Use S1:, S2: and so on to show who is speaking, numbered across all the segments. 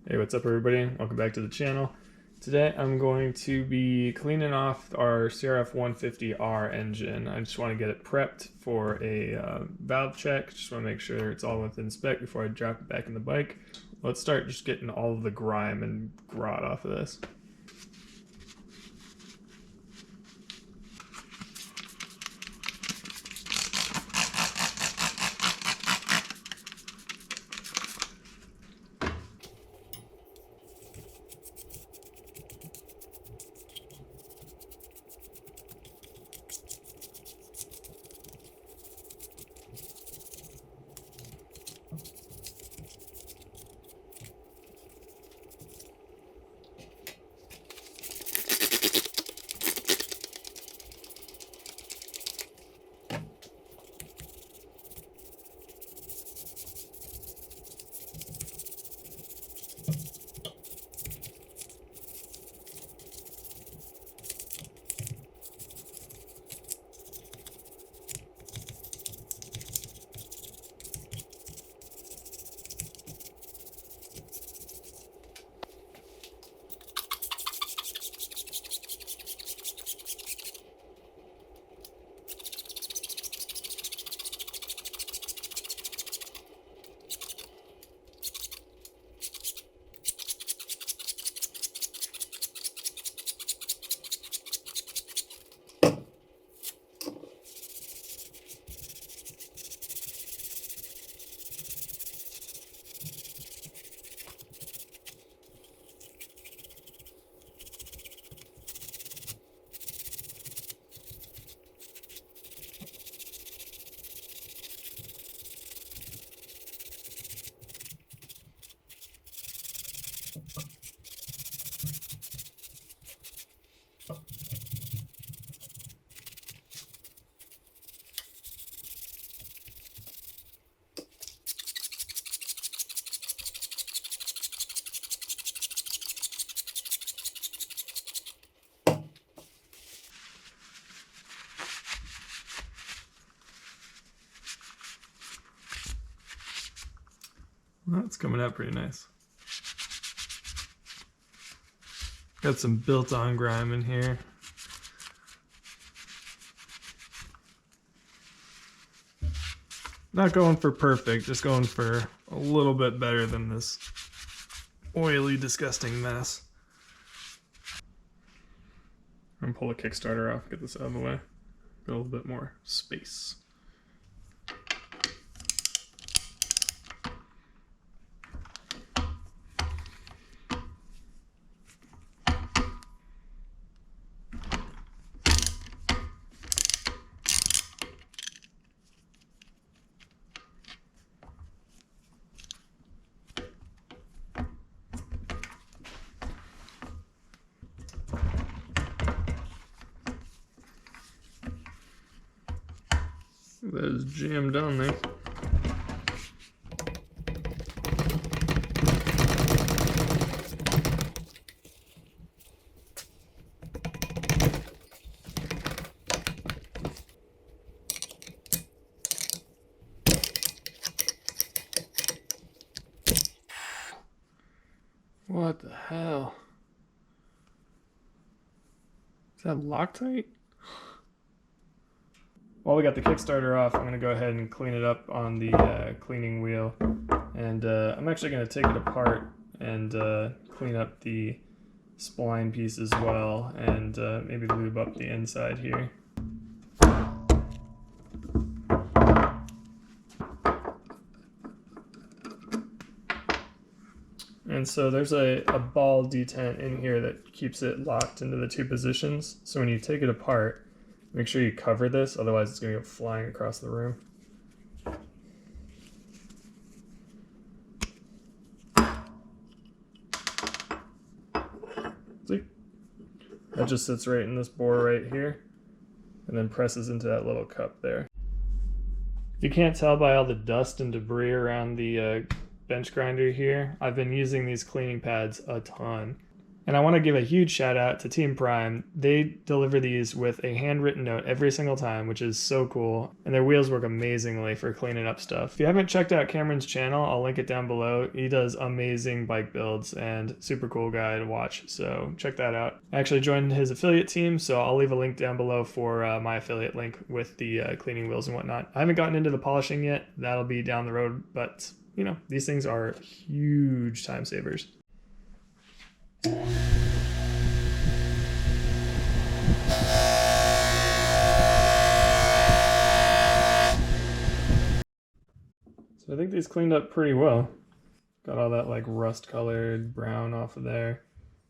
S1: Hey, what's up everybody? Welcome back to the channel. Today I'm going to be cleaning off our Crf150R engine. I just want to get it prepped for a valve check. Just want to make sure it's all within spec before I drop it back in the bike. Let's start just getting all of the grime and grot off of this. That's coming out pretty nice. Got some built-on grime in here. Not going for perfect, just going for a little bit better than this oily, disgusting mess. I'm gonna pull the Kickstarter off, get this out of the way. Get a little bit more space. That is jammed down there. What the hell? Is that Loctite? While we got the Kickstarter off, I'm going to go ahead and clean it up on the cleaning wheel. And I'm actually going to take it apart and clean up the spline piece as well, and maybe lube up the inside here. And so there's a ball detent in here that keeps it locked into the two positions. So when you take it apart, make sure you cover this, otherwise it's going to go flying across the room. See? That just sits right in this bore right here, and then presses into that little cup there. If you can't tell by all the dust and debris around the bench grinder here, I've been using these cleaning pads a ton. And I want to give a huge shout out to Team Prime. They deliver these with a handwritten note every single time, which is so cool. And their wheels work amazingly for cleaning up stuff. If you haven't checked out Cameron's channel, I'll link it down below. He does amazing bike builds and super cool guy to watch. So check that out. I actually joined his affiliate team, so I'll leave a link down below for my affiliate link with the cleaning wheels and whatnot. I haven't gotten into the polishing yet. That'll be down the road, but you know, these things are huge time savers. So I think these cleaned up pretty well. Got all that like rust colored brown off of there.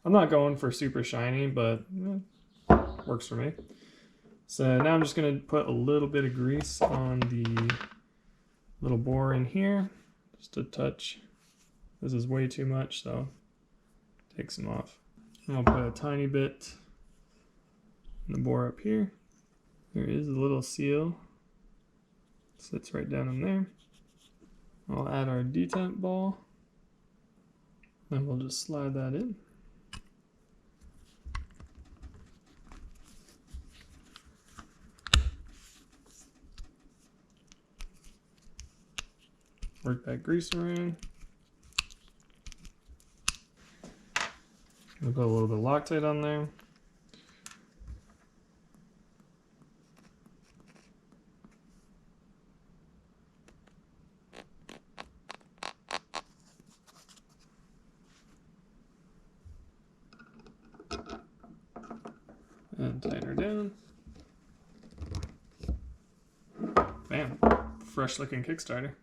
S1: I'm not going for super shiny, but works for me. So now I'm just going to put a little bit of grease on the little bore in here, just a touch. This is way too much, so take some off. And I'll put a tiny bit in the bore up here. There is a little seal. Sits right down in there. I'll add our detent ball. And we'll just slide that in. Work that grease around. I'll put a little bit of Loctite on there. And tighten her down. Bam, fresh looking Kickstarter.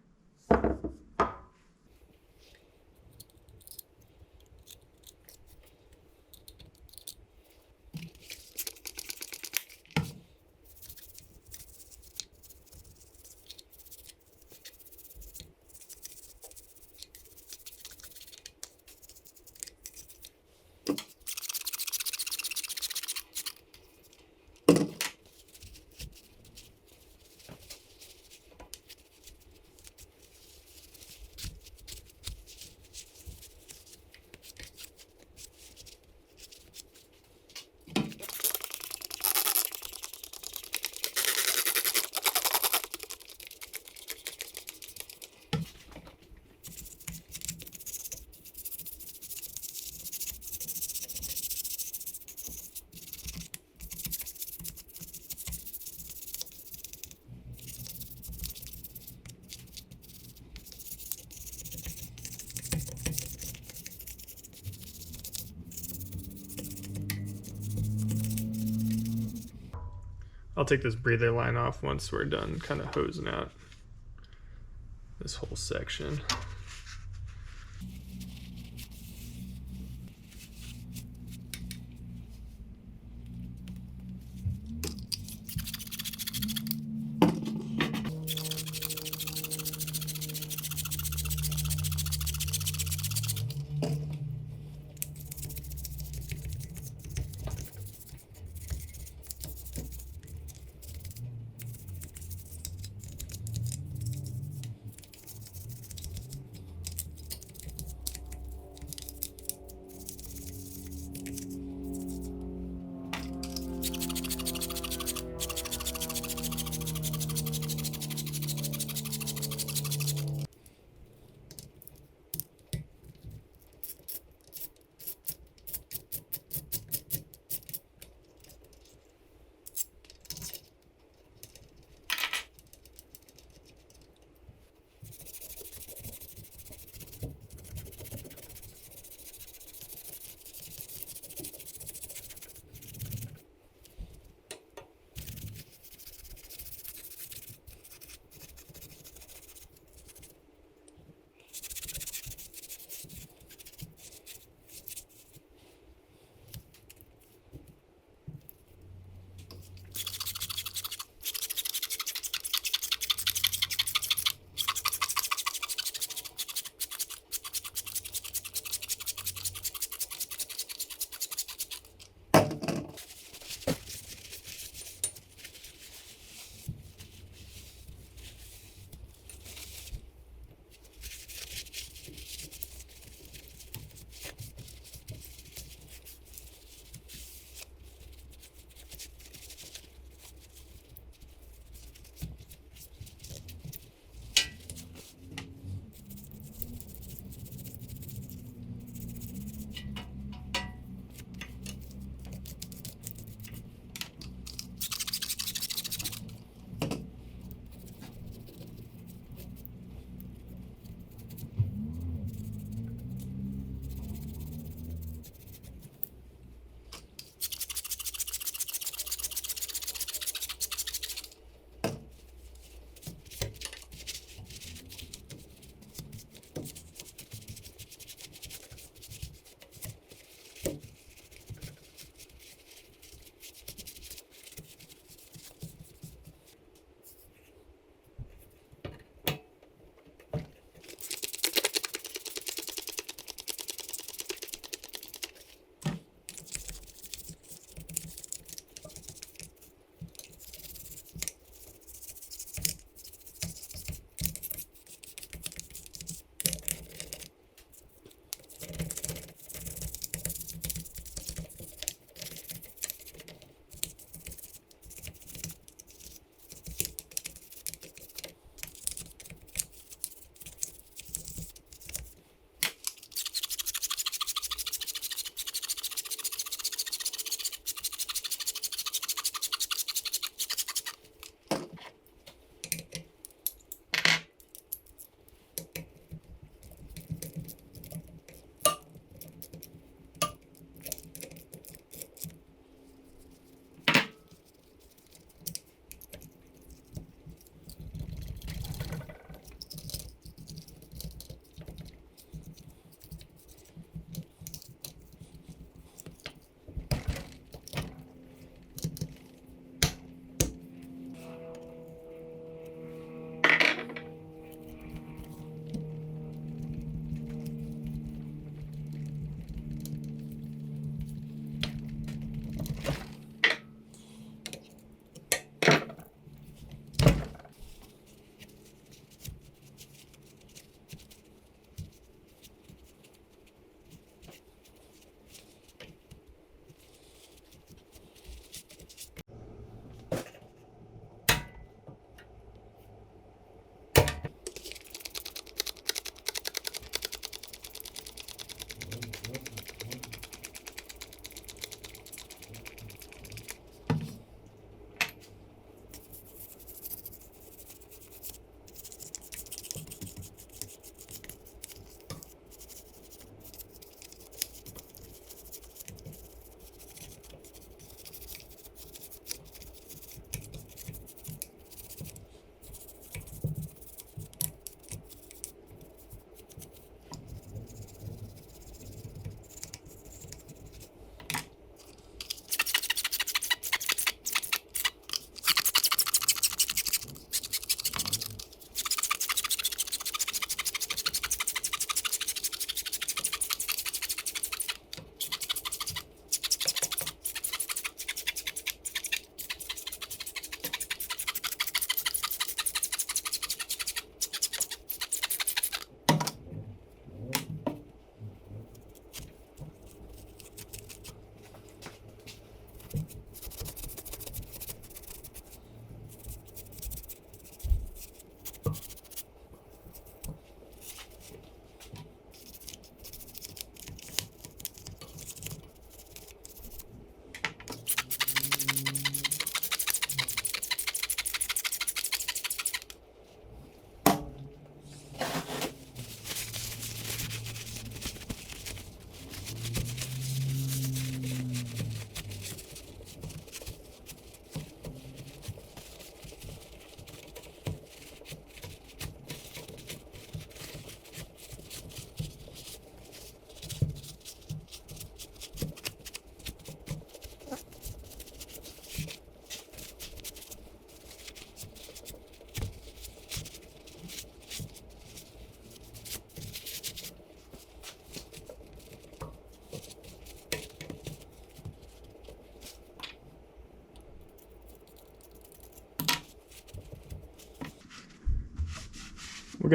S1: I'll take this breather line off once we're done kind of hosing out this whole section.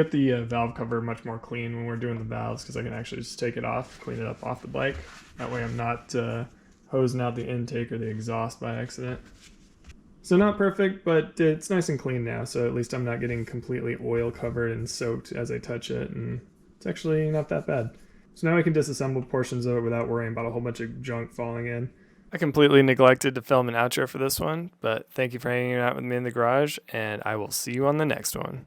S1: get the valve cover much more clean when we're doing the valves because I can actually just take it off, clean it up off the bike. That way I'm not hosing out the intake or the exhaust by accident. So not perfect, but it's nice and clean now, so at least I'm not getting completely oil covered and soaked as I touch it, and it's actually not that bad. So now I can disassemble portions of it without worrying about a whole bunch of junk falling in. I completely neglected to film an outro for this one, but thank you for hanging out with me in the garage, and I will see you on the next one.